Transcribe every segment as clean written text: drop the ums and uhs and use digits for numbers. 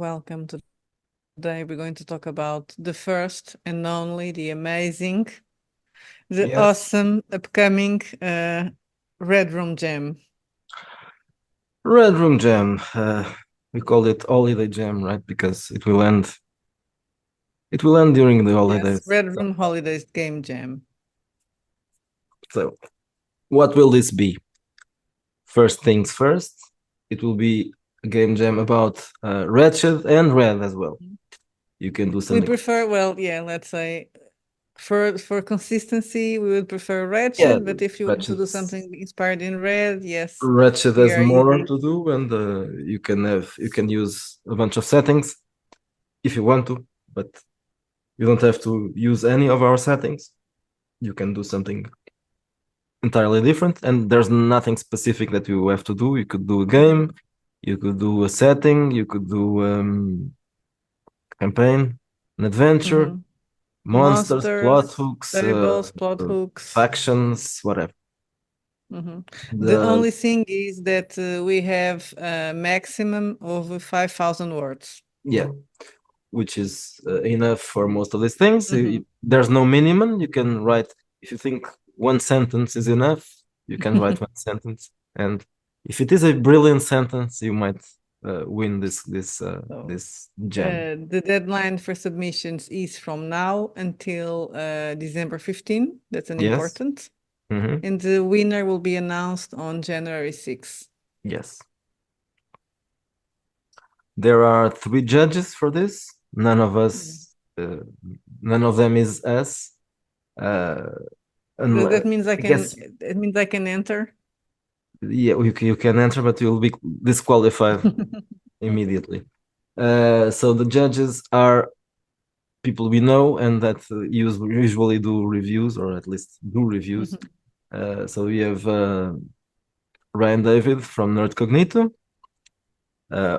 welcome. Today we're going to talk about the first and only, the amazing, the Yes, awesome, upcoming Red Room Jam. Red Room Jam. We call it Holiday Jam, right? Because it will end. It will end during the Yes, holidays. Red Room Holidays Game Jam. So, what will this be? First things first. It will be a game jam about Ratchet and Red as well. You can do We something. prefer, let's say, for consistency, we would prefer Ratchet, Yeah, but if you want to do Ratchet's something inspired in Red, yes, Ratchet we has are more easy. to do, and you can use a bunch of settings if you want to, but you don't have to use any of our settings. You can do something entirely different, and there's nothing specific that you have to do. You could do a game, you could do a setting, you could do campaign, an adventure, Mhm. monsters, plot Monsters, hooks, tables, plot uh, hooks. factions, whatever. Mhm. The The only thing is that we have a maximum of 5,000 words. Yeah, which is enough for most of these things. Mhm. There's no minimum. You can write if you think one sentence is enough. You can write one sentence, and if it is a brilliant sentence, you might win So, this gem. the deadline for submissions is from now until December 15. That's an Yes. important. Hmm. And the winner will be announced on January 6th. Yes. There are three judges for this. None of them is us. Uh, That means I guess I can enter. yeah, you can enter, but you'll be disqualified immediately. So the judges are people we know and that usually do reviews, or at least do reviews. Mhm. So we have Ryan David from Nerd Cognito,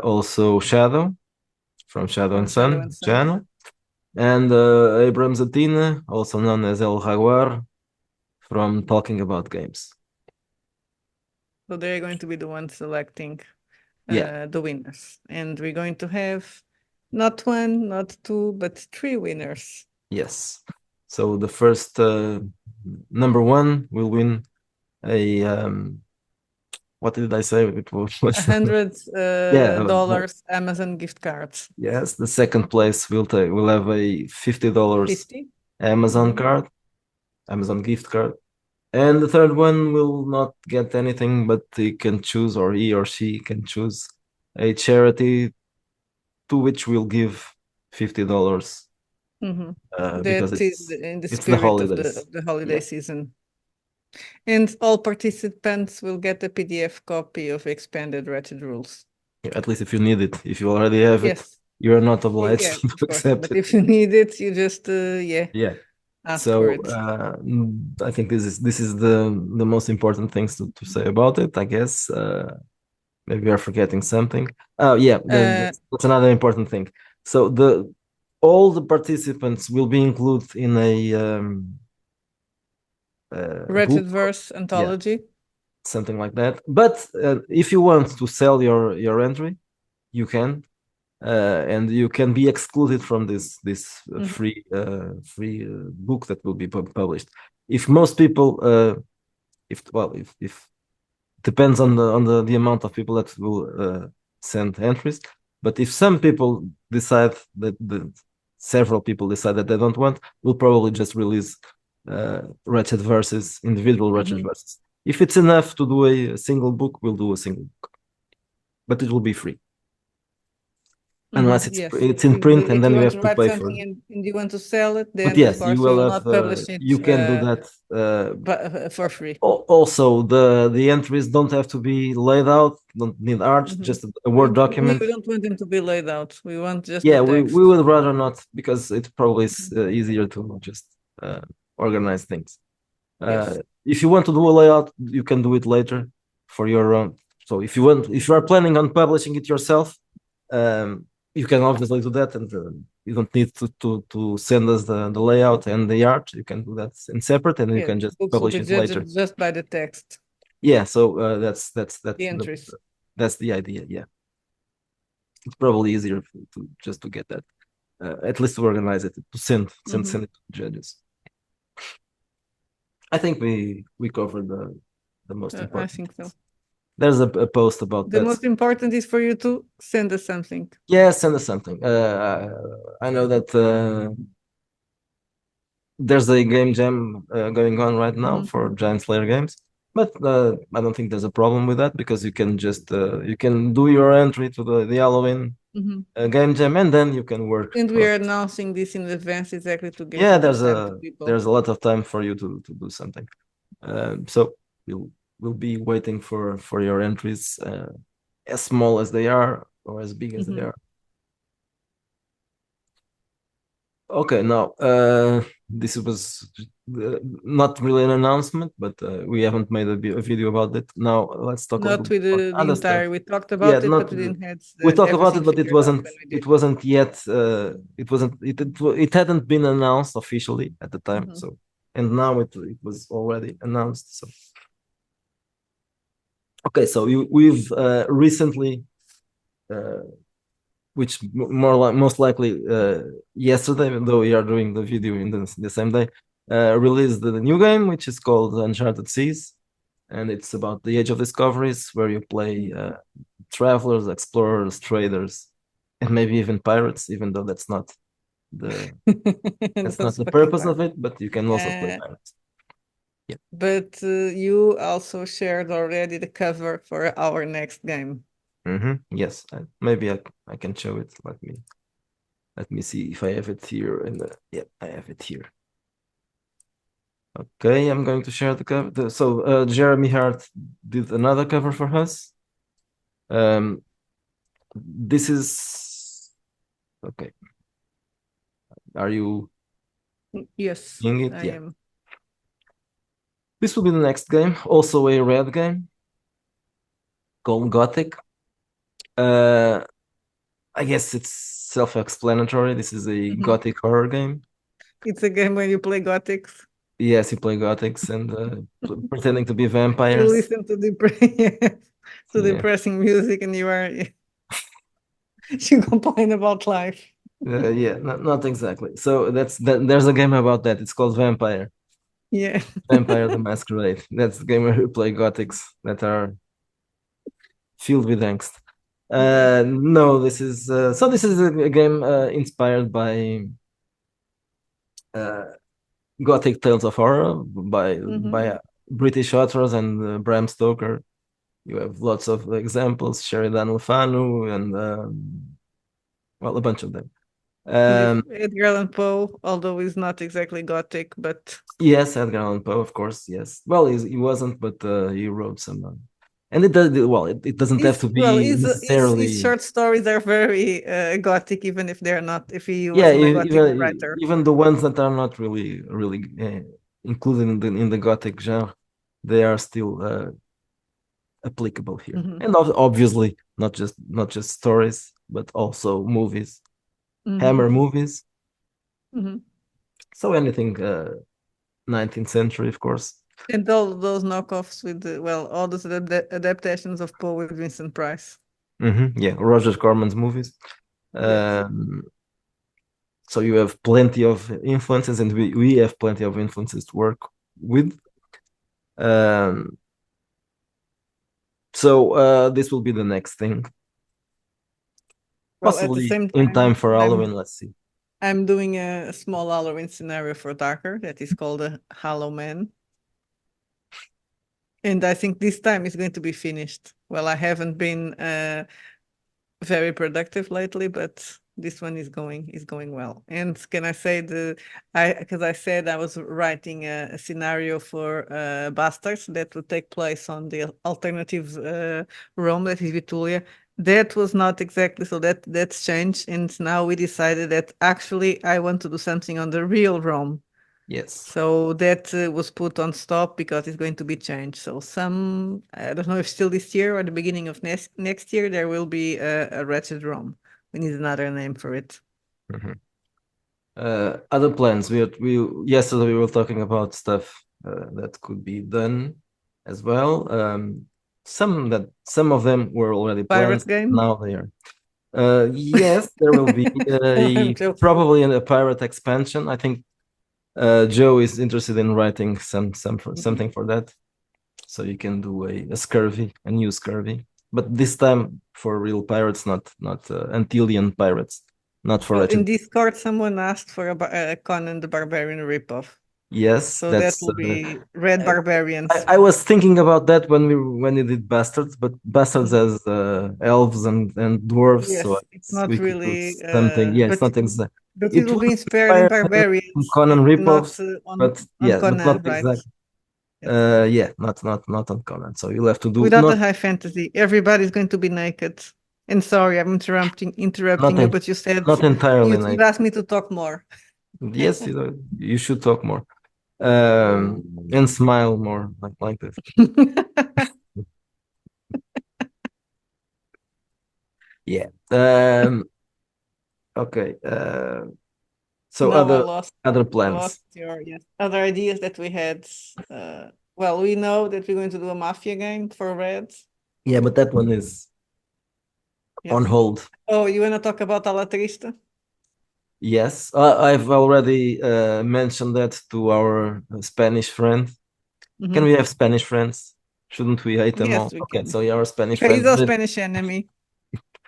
also Shadow from Shadow From and Shadow Sun and Sun. channel, and Abram Zatina, also known as El Jaguar, from Talking About Games. So they're going to be the ones selecting Yeah, the winners. And we're going to have not one, not two, but three winners. yes. So the first number one will win a what did I say? It was $100 yeah, Amazon gift cards. yes. The second place will have a $50 50. Amazon Mhm. card, Amazon gift card, and the third one will not get anything, but he can choose, or he or she can choose a charity to which we'll give $50 Mhm. because That is in the it's the spirit of holidays. the holiday Yeah, season. And all participants will get a PDF copy of Expanded Ratchet Rules. at least if you need it. If you already have it, Yes. you are not obliged Yeah, to of course. accept But it. if you need it, you just Yeah. ask for So it. I think this is the most important things to say about it. I guess maybe we are forgetting something. Oh yeah, Uh, that's another important thing. So the all the participants will be included in a book, Ratchetverse yeah, anthology. something like that. But if you want to sell your entry, you can, and you can be excluded from this Mhm. free book that will be published. If most people, if depends on the amount of people that will send entries, but if some people decide that several people decide that they don't want, we'll probably just release Ratchet verses, individual Ratchet Mhm. verses. If it's enough to do a single book, we'll do a single book, but it will be free unless Yes. it's in print, and If then you you want have to to write pay for something it. and you want to sell it, But then of yes, you course we will will have not publish it you can do that. but for free. Also, the entries don't have to be laid out, don't need art, Mhm. just a Word We document. don't want them to be laid out. We want just the Yeah, we text. would rather not, because it probably is Mhm. easier to just organize things. Yes. If you want to do a layout, you can do it later for your own. So if you are planning on publishing it yourself, um, you can obviously do that, and you don't need to send us the layout and the art. You can do that in separate, and you Yeah. can just Books will publish be it later. judged just by the text, Yeah, so that's the entries. that's the idea. Yeah. it's probably easier to just to get that, at least to organize it, to send Mhm. it to the judges. I think we covered the most I important think so. things. There's a post about The that. most important is for you to send us something. Yeah, send us something. I know that there's a game jam going on right now Mhm. for Giant Slayer games, but I don't think there's a problem with that because you can just you can do your entry to the Halloween Mhm. game jam and then you can work. And we are announcing this in advance exactly to give Yeah, time to people. there's a lot of time for you to do something. So we'll be waiting for your entries, as small as they are or as big as they Mhm. are. Okay, now this was not really an announcement, but we haven't made a video about it. Now let's talk a little Not bit with about the other stuff. entire, we talked Yeah, about it, not but we didn't have we talked about everything it, but figured out when we it did. wasn't yet it hadn't been announced officially at the time. Mhm. So and now it was already announced. So okay, so we've recently uh, which more like most likely yesterday, even though we are doing the video in the same day, released the new game, which is called Uncharted Seas, and it's about the Age of Discoveries, where you play travelers, explorers, traders, and maybe even pirates, even though the that's not Those the fucking purpose of parts. it, but you can also play Uh, pirates. Yeah. but you also shared already the cover for our next game. Yes, maybe I can show it. Let me see if I have it here. Yeah, I have it here. Okay, I'm going to share the cover. So Jeremy Hart did another cover for us. Um, this is okay. Are you Yes, seeing it? I Yeah. am. This will be the next game, also a red game called Gothic. Uh, I guess it's self-explanatory. This is a Mhm. Gothic horror game. It's a game where you play Gothics. Yes, you play Gothics and pretending to be You vampires. listen to to Yeah. depressing music, and you are you complain about life. Yeah, not exactly. So there's a game about that. It's called Vampire. Yeah. Vampire the Masquerade. That's the game where you play gothics that are filled with angst. Yeah. No, this is so. This is a game inspired by uh, Gothic tales of horror Hmm. by British authors and Bram Stoker. You have lots of examples: Sheridan Le Fanu and well, a bunch of them. Yes, Um, Edgar Allan Poe, although he's not exactly Gothic, but yes, Edgar Allan Poe, of course. Yes. Well, he wasn't, but he wrote some. And it does well. It doesn't have to be his necessarily. short stories are very Gothic, even if they're not. If he Yeah, wasn't a Gothic writer. even the ones that are not really included in the Gothic genre, they are still applicable here. Hmm. And obviously, not just stories, but also movies, Hmm. Hammer movies. Hmm. So anything 19th century, of course. And all those knockoffs with well, all those adaptations of Poe with Vincent Price. Yeah, Roger Corman's movies. Yes. Um, so you have plenty of influences, and we have plenty of influences to work with. Um, so this will be the next thing, Well, at the possibly same in time time, for Halloween. Let's see. I'm doing a small Halloween scenario for Darker that is called a Hollow Man. And I think this time it's going to be finished. Well, I haven't been very productive lately, but this one is going well. And can I say because I said I was writing a scenario for Bastards that would take place on the alternative Rome that is Vitulia. That was not exactly so that's changed, and now we decided that actually I want to do something on the real Rome. Yes. So that was put on stop because it's going to be changed. So I don't know if still this year or the beginning of next year, there will be a Wretched Rome. We need another name for it. Mhm. Other plans. We yesterday we were talking about stuff that could be done as well. Some of them were already planned. Pirate game? Now they are. Yes, there will be I'm joking. probably a pirate expansion. I think Joe is interested in writing something for that, so you can do a scurvy, a new scurvy, but this time for real pirates, not Antillean pirates, not for Well, in wretched. Discord, someone asked for a Conan the Barbarian ripoff. Yes, So that that's. will be Red I, Barbarians. I was thinking about that when we did bastards, but bastards Mhm. as elves and dwarves, so I Yes, it's guess not we could do really, something. Yeah, it's not exact. but it It will would be inspired in inspire some Barbarians Conan and not ripoffs, on but yeah, but Conan, not right? exact. Yes. Yeah, not on Conan. So you'll have to do Without the not high fantasy, everybody's going to be naked. And sorry, I'm interrupting not you, en- but you said not entirely you'd naked. ask me to talk more. Yes, you should talk more, and smile more like this. Yeah. Okay. So Now other I plans. lost your, yes, other ideas that we had. Well, we know that we're going to do a mafia game for Red. Yeah, but that one is on Yes. hold. Oh, you want to talk about Alatrista? Yes, I've already mentioned that to our Spanish friend. Can Hmm. we have Spanish friends? Shouldn't we hate them Yes, all? we Okay, can. so yeah, our Spanish He's friend, our Spanish enemy.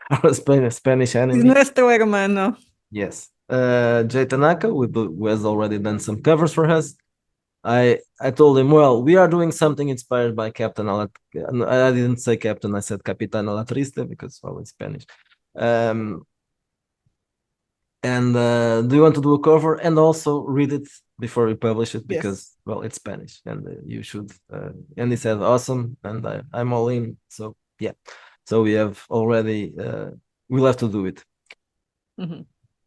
our Spanish He's enemy. nuestro hermano. Yes, Jay Tanaka, who has already done some covers for us. I told him, well, we are doing something inspired by Captain Alat. I didn't say Captain, I said Capitan Alatriste because well, it's Spanish. Um, and do you want to do a cover and also read it before we publish it Yes. because well, it's Spanish and you should. And he said, awesome, and I'm all in. So yeah, so we have already. We'll have to do it. Hmm.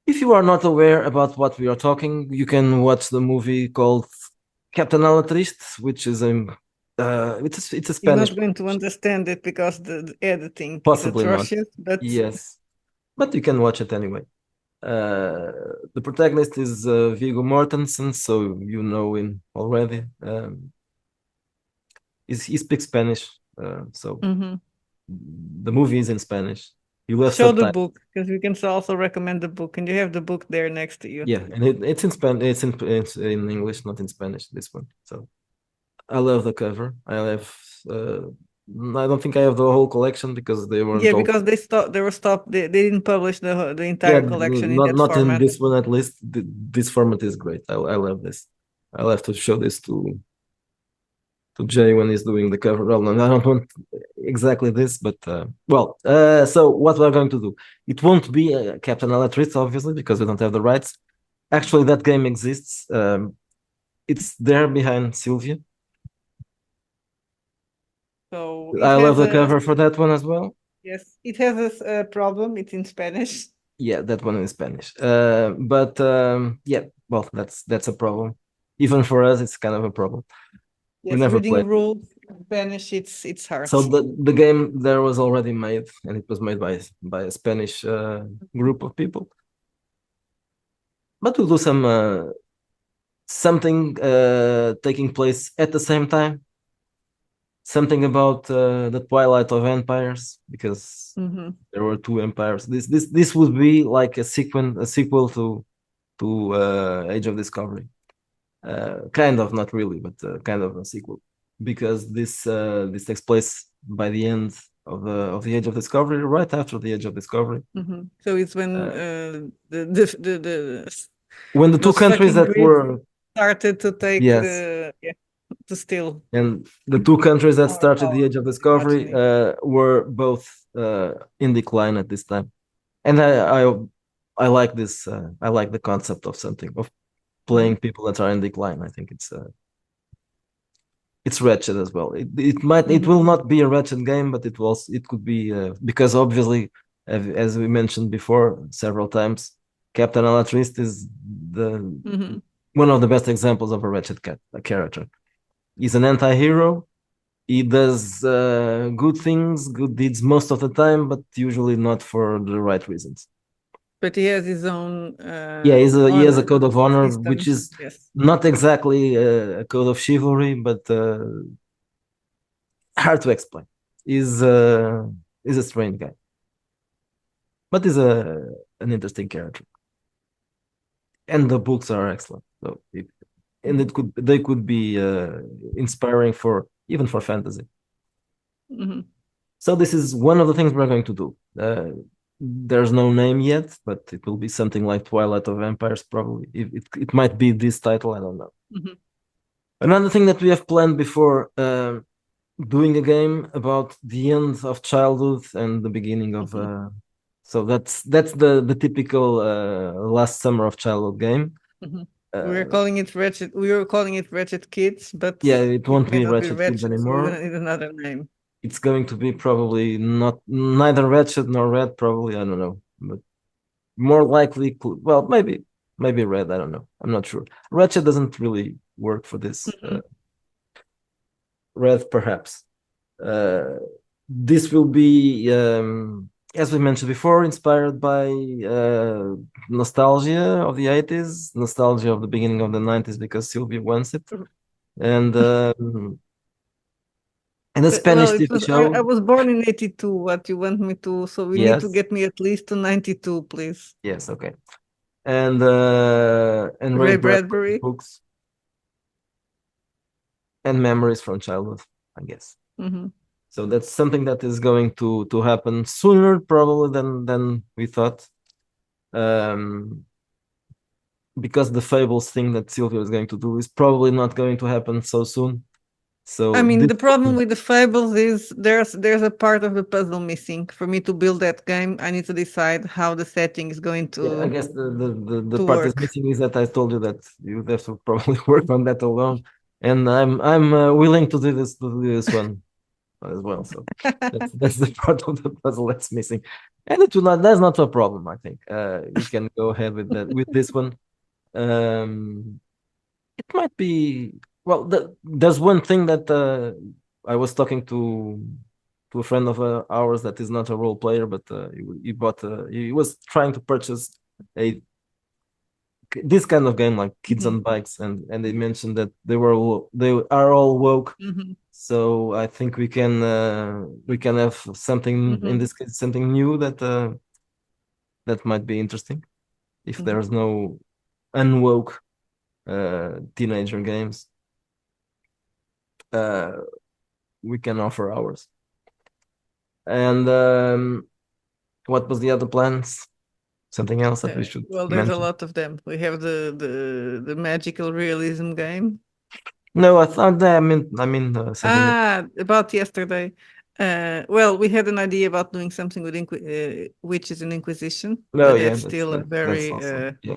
If you are not aware about what we are talking, you can watch the movie called Captain Alatriste, which is it's a He's Spanish, not going to understand it because the editing is possibly not. atrocious, but Yes, but you can watch it anyway. Uh, the protagonist is Viggo Mortensen, so you know him already. He speaks Spanish, so mhm. the movie is in Spanish. You have Show the subtitles. book because we can also recommend the book, and you have the book there next to you. Yeah, and it's in Spanish. It's in English, not in Spanish. This one. So I love the cover. I have. I don't think I have the whole collection because they weren't Yeah, all. because they stopped. They were stopped. They didn't publish the Yeah, entire collection in that not in format. this one at least. This format is great. I love this. I'll have to show this to Jay when he's doing the cover. Well, no, I don't want exactly this, but well. So what we're going to do? It won't be Captain Alatriste, obviously, because we don't have the rights. Actually, that game exists. It's there behind Sylvia. So it I love has the a, cover for that one as well. yes, it has a problem. It's in Spanish. Yeah, that one in Spanish. But yeah, well, that's a problem. Even for us, it's kind of a problem. We Yes, never reading played. rules in Spanish. It's hard. So the game there was already made, and it was made by a Spanish group of people. But we'll do something taking place at the same time. Something about the Twilight of Empires, because Hmm. there were two empires. This would be like a sequel to Age of Discovery. Kind of, not really, but kind of a sequel, because this takes place by the end of the Age of Discovery, right after the Age of Discovery, Hmm. So it's when uh, when the two those countries fucking that Greeks were started to take yes, the, yeah, to steal and the two countries that our started the power. Age of Pretty much in Discovery it. were both in decline at this time, and I like this. I like the concept of something of playing Mhm. people that are in decline. I think it's wretched as well. It Mhm. will not be a wretched game, but it could be because obviously, as we mentioned before several times, Captain Alatriste is the Mhm. one of the best examples of a wretched character. He's an anti-hero. He does good things, good deeds most of the time, but usually not for the right reasons. But he has his own Yeah, he has a honor code of honor, which system. is Yes. not exactly a code of chivalry, but hard to explain. He's a strange guy. but is an interesting character, and the books are excellent. So and they could be inspiring for even for fantasy. Mhm. So this is one of the things we're going to do. There's no name yet, but it will be something like Twilight of Empires, probably. It might be this title, I don't know. Mhm. Another thing that we have planned before doing a game about the end of childhood and the beginning of so that's the typical last summer of childhood game. Mhm. We were Uh, calling it Wretched. We were calling it Wretched Kids, but yeah, it it won't may be not be Wretched Kids Wretched, so we're anymore. gonna need another name. It's going to be probably not neither Wretched nor Red, probably. I don't know, but more likely, well, maybe Red. I don't know. I'm not sure. Wretched doesn't really work for this. Mhm. Red, perhaps. Uh, this will be, as we mentioned before, inspired by nostalgia of the 80s, nostalgia of the beginning of the 90s because Sylvia wants it, and a Well, Spanish it TV was I show. was born in 82. What you want me to? So you need to Yes, get me at least to 92, please. yes, okay. And Ray Ray Bradbury Bradbury. books and memories from childhood, I guess. Hmm. So that's something that is going to happen sooner probably than we thought. Um, because the Fables thing that Sylvia is going to do is probably not going to happen so soon. I So mean, this, the problem with the Fables is there's a part of the puzzle missing. For me to build that game, I need to decide how the setting is going yeah, I guess the to part is work. missing is that I told you that you have to probably work on that alone, and I'm willing to do this one as well. So that's the part of the puzzle that's missing, and that's not a problem. I think we can go ahead with that with this one. Um, it might be well. There's one thing that I was talking to a friend of ours that is not a role player, but he bought. He was trying to purchase a this kind of game like Kids Mhm. on Bikes, and they mentioned that they are all woke. Mhm. So I think we can have something in Mhm. this case something new that might be interesting if Mhm. there's no unwoke teenager games. Uh, we can offer ours. And what was the other plans? Something else that we should Well, there's a mention? lot of them. We have the magical realism game. No, I thought I mean something else. Ah, about yesterday. Well, we had an idea about doing something with witches and Inquisition, No, but yeah, that's still a that's very. awesome. Yeah.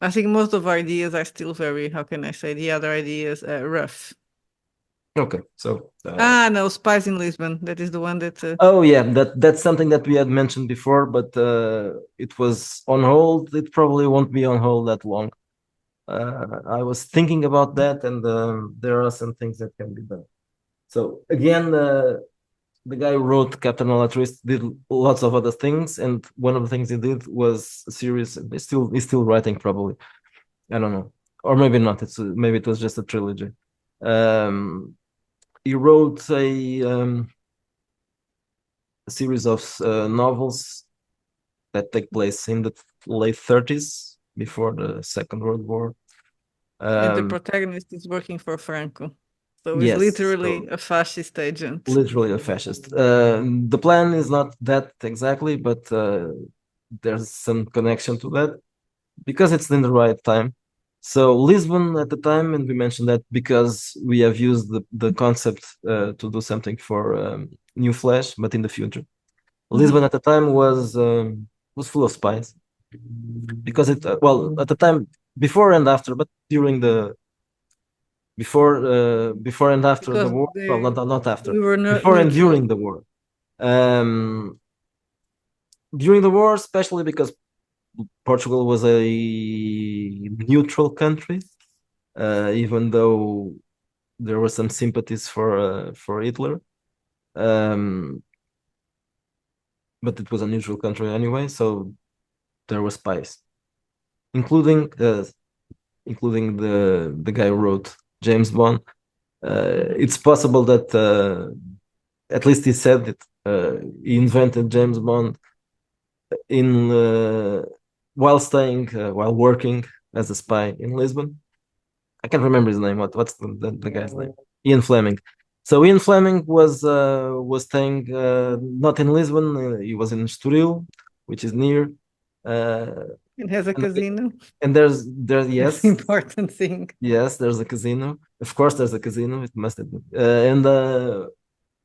I think most of our ideas are still very. How can I say the other ideas? Rough. Okay. So Ah, no, Spies in Lisbon. That is the one that. oh yeah, that's something that we had mentioned before, but it was on hold. It probably won't be on hold that long. I was thinking about that, and there are some things that can be done. So again, the guy who wrote Captain Alatriste did lots of other things, and one of the things he did was a series. He's still writing probably. I don't know, or maybe not. Maybe it was just a trilogy. Um, he wrote a series of novels that take place in the late 30s before the Second World War. And the Um, protagonist is working for Franco. So he's yes, literally so a fascist agent. literally a fascist. The plan is not that exactly, but there's some connection to that because it's in the right time. So Lisbon at the time, and we mentioned that because we have used the concept to do something for New Flash, but in the future. Mhm. Lisbon at the time was full of spies because it well at the time before and after, but during the before and after the Because war. Well, not after, we were before and neutral. during the war. Um, during the war, especially because Portugal was a neutral country, even though there were some sympathies for Hitler. Um, but it was a neutral country anyway, so there were spies, including the guy who wrote James Bond. It's possible that at least he said it. He invented James Bond in while working as a spy in Lisbon. I can't remember his name. What's the guy's name? Ian Fleming. So Ian Fleming was staying not in Lisbon. He was in Estoril, which is near. It has a and, casino. and there That's yes, the important thing. yes, there's a casino. Of course, there's a casino. It must have been. And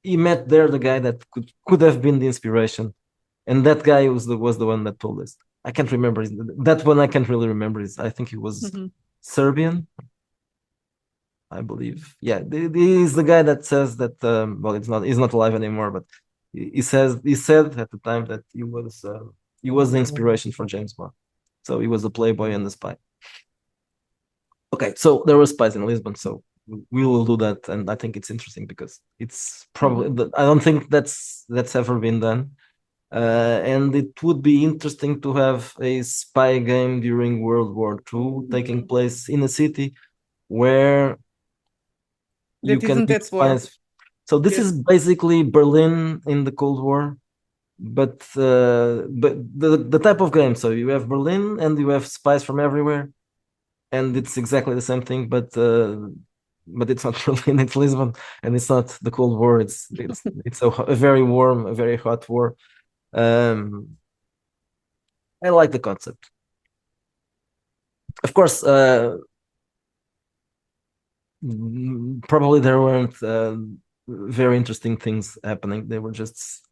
he met there the guy that could have been the inspiration, and that guy was the one that told us. I can't remember that one. I can't really remember. I think he was Serbian, I believe. Yeah, he's the guy that says that. Well, he's not alive anymore, but he said at the time that he was the inspiration for James Bond. So he was the playboy and the spy. Okay, so there were spies in Lisbon, so we will do that, and I think it's interesting because it's probably I don't think that's ever been done. And it would be interesting to have a spy game during World War II taking place in a city where you That can isn't be at war. spies. So this is basically Berlin in the Cold War, but the type of game. So you have Berlin and you have spies from everywhere, and it's exactly the same thing, but it's not Berlin, it's Lisbon, and it's not the Cold War. It's a very warm, a very hot war. I like the concept. Of course, probably there weren't very interesting things happening. They were just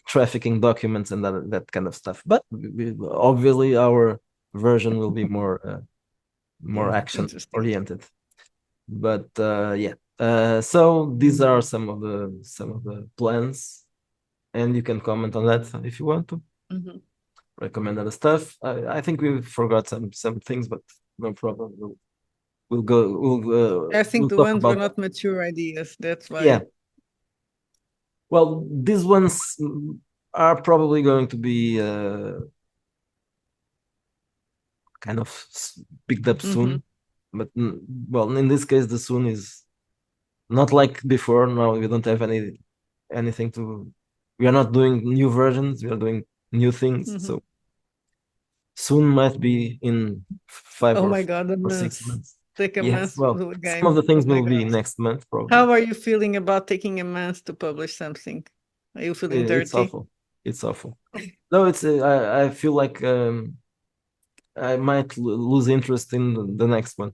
trafficking documents and that kind of stuff. But obviously, our version will be more action oriented. But yeah. So these are some of the plans, and you can comment on that if you want to. Recommend other stuff. I think we forgot some things, but no problem. We'll go. I think We'll the talk ones were about not mature ideas. That's why. yeah. Well, these ones are probably going to be kind of picked up soon, but well, in this case, the soon is not like before. Now we don't have anything to. We are not doing new versions. We are doing new things. So soon might be in 5 Oh or my God, a 6 month. months. Take a Yes, month well, to do a game. some of the things Oh my will be God. next month, probably. How are you feeling about taking a month to publish something? Are you feeling It's dirty? awful. It's awful. No, it's I feel like I might lose interest in the next one.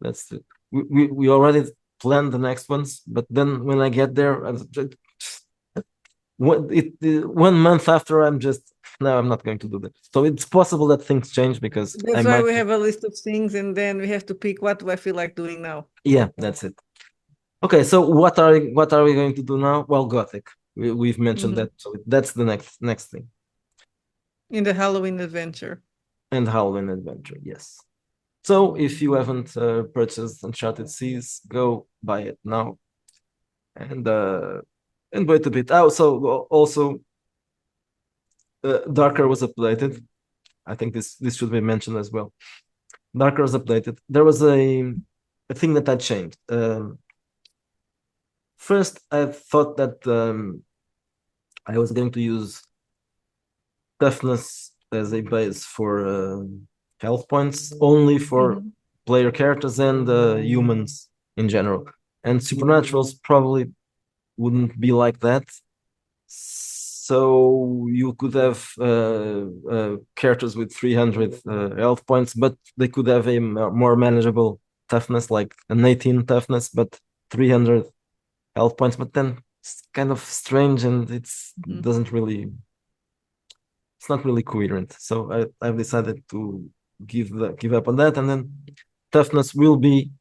That's it. We already planned the next ones, but then when I get there, one month after, I'm just no, I'm not going to do that. So it's possible that things change because I That's why might. we have a list of things, and then we have to pick what do I feel like doing now. Yeah, that's it. Okay, so what are we going to do now? Well, Gothic. We've mentioned that, so that's the next thing. In the Halloween adventure. And Halloween Adventure, yes. So if you haven't purchased Uncharted Seas, go buy it now, and wait a bit. Oh, so also Darker was updated. I think this should be mentioned as well. Darker was updated. There was a thing that I changed. First, I thought that I was going to use toughness as a base for health points only for player characters and humans in general. And supernaturals probably wouldn't be like that. So you could have characters with 300 health points, but they could have a more manageable toughness, like an 18 toughness, but 300 health points. But then it's kind of strange, and it's not really coherent. So I've decided to give up on that, and then toughness will be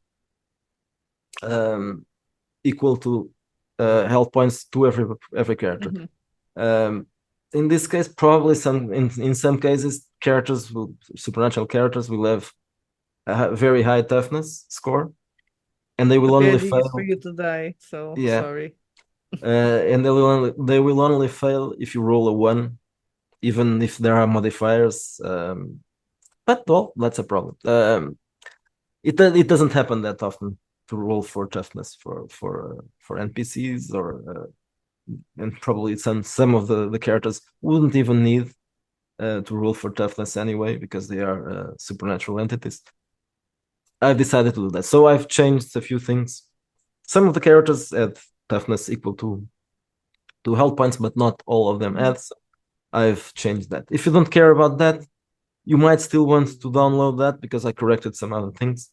equal to health points to every character. In this case, probably in some cases, supernatural characters will have a very high toughness score, and they will only fail for you to die. So sorry. And they will only fail if you roll a 1, even if there are modifiers. But well, that's a problem. It doesn't happen that often. roll for toughness for NPCs and probably some of the characters wouldn't even need to roll for toughness anyway because they are supernatural entities. I've decided to do that. So I've changed a few things. Some of the characters add toughness equal to health points, but not all of them add. So I've changed that. If you don't care about that, you might still want to download that because I corrected some other things,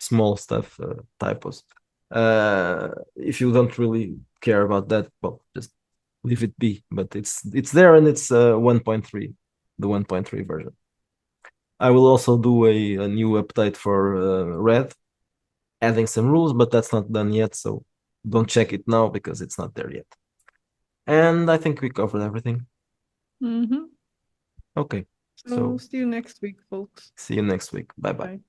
small stuff, typos. If you don't really care about that, well, just leave it be. But it's there and it's 1.3, the 1.3 version. I will also do a new update for Red, adding some rules, but that's not done yet, so don't check it now because it's not there yet. And I think we covered everything. Mhm. Okay, So see you next week, folks. see you next week. Bye bye. Bye.